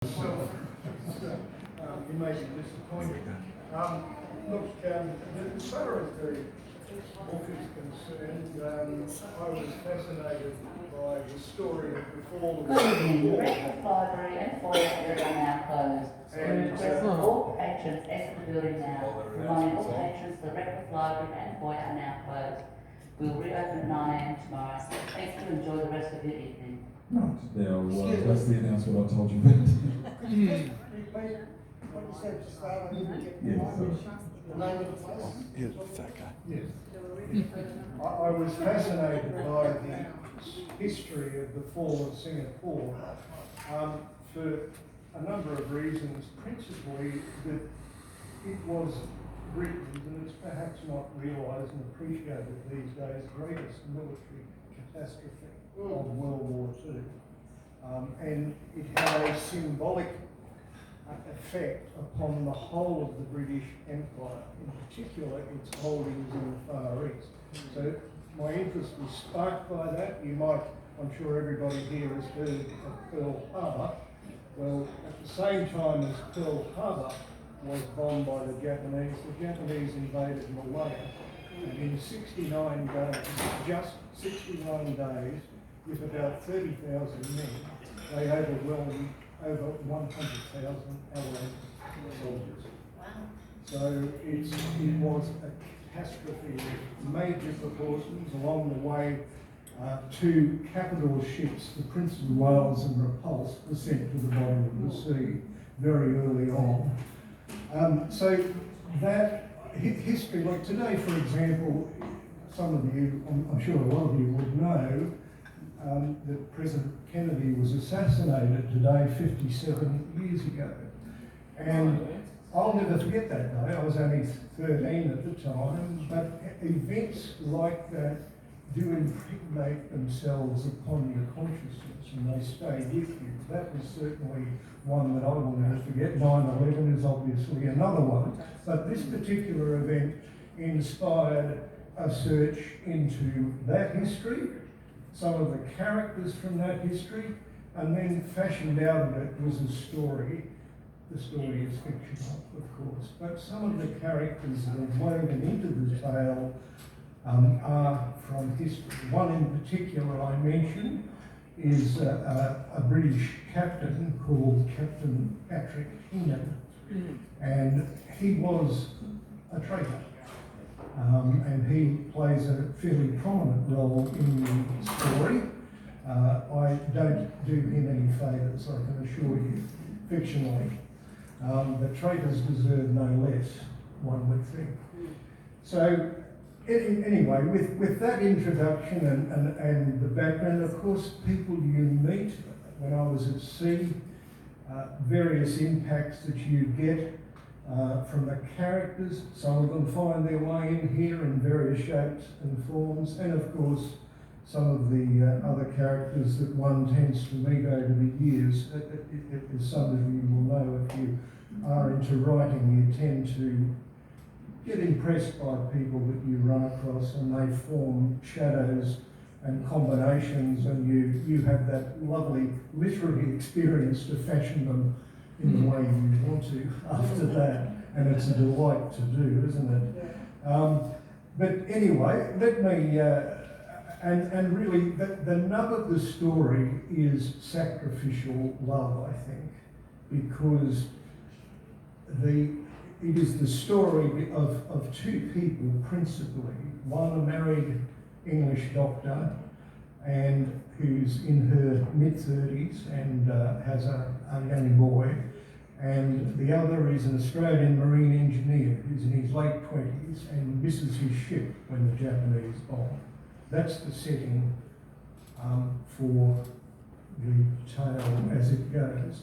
You may be disappointed. Look, as far as the book is concerned, I was fascinated by the story of the fall of the Good evening. The breakfast library and foyer area are now closed. We request that all patrons exit the building now. Reminding all patrons the breakfast library and foyer are now closed. We will reopen at 9 a.m. tomorrow. Thanks and enjoy the rest of your evening. Now, Leslie announced what I told you about. Could you just repeat what you said to start? I didn't get the name of the place? Yes, that guy. Yes. I was fascinated by the history of the fall of Singapore for a number of reasons, principally that it was Britain's, and it's perhaps not realised and appreciated these days, greatest military catastrophe of World War II. And it had a symbolic effect upon the whole of the British Empire, in particular its holdings in the Far East. So my interest was sparked by that. You might, I'm sure everybody here has heard of Pearl Harbor. Well, at the same time as Pearl Harbor was bombed by the Japanese invaded Malaya, and in 69 days, just 69 days, with about 30,000 men, they overwhelmed over 100,000 Allied soldiers. Wow. So it was a catastrophe of major proportions. Along the way, two capital ships, the Prince of Wales and Repulse, were sent to the bottom of the sea very early on. So that history, like today, for example, some of you, I'm sure a lot of you would know, that President Kennedy was assassinated today 57 years ago. And I'll never forget that day. I was only 13 at the time, but events like that do impregnate themselves upon your consciousness and they stay with you. That was certainly one that I will never forget. 9/11 is obviously another one. But this particular event inspired a search into that history, some of the characters from that history, and then fashioned out of it was a story. The story is fictional, of course, but some of the characters that are woven into the tale are from history. One in particular I mentioned is a British captain called Captain Patrick Hingham, and he was a traitor. And he plays a fairly prominent role in the story. I don't do him any favours, I can assure you, fictionally. The traitors deserve no less, one would think. So, anyway, with that introduction and the background, of course, people you meet when I was at sea, various impacts that you get from the characters. Some of them find their way in here in various shapes and forms, and of course some of the other characters that one tends to meet over the years. As some of you will know, if you are into writing, you tend to get impressed by people that you run across, and they form shadows and combinations, and you have that lovely literary experience to fashion them in the way you want to after that, and it's a delight to do, isn't it? But anyway, let me, and really the nub of the story is sacrificial love, I think, because it is the story of two people principally, one a married English doctor and who's in her mid-30s and has a young boy, and the other is an Australian marine engineer who's in his late 20s and misses his ship when the Japanese bomb. That's the setting for the tale as it goes.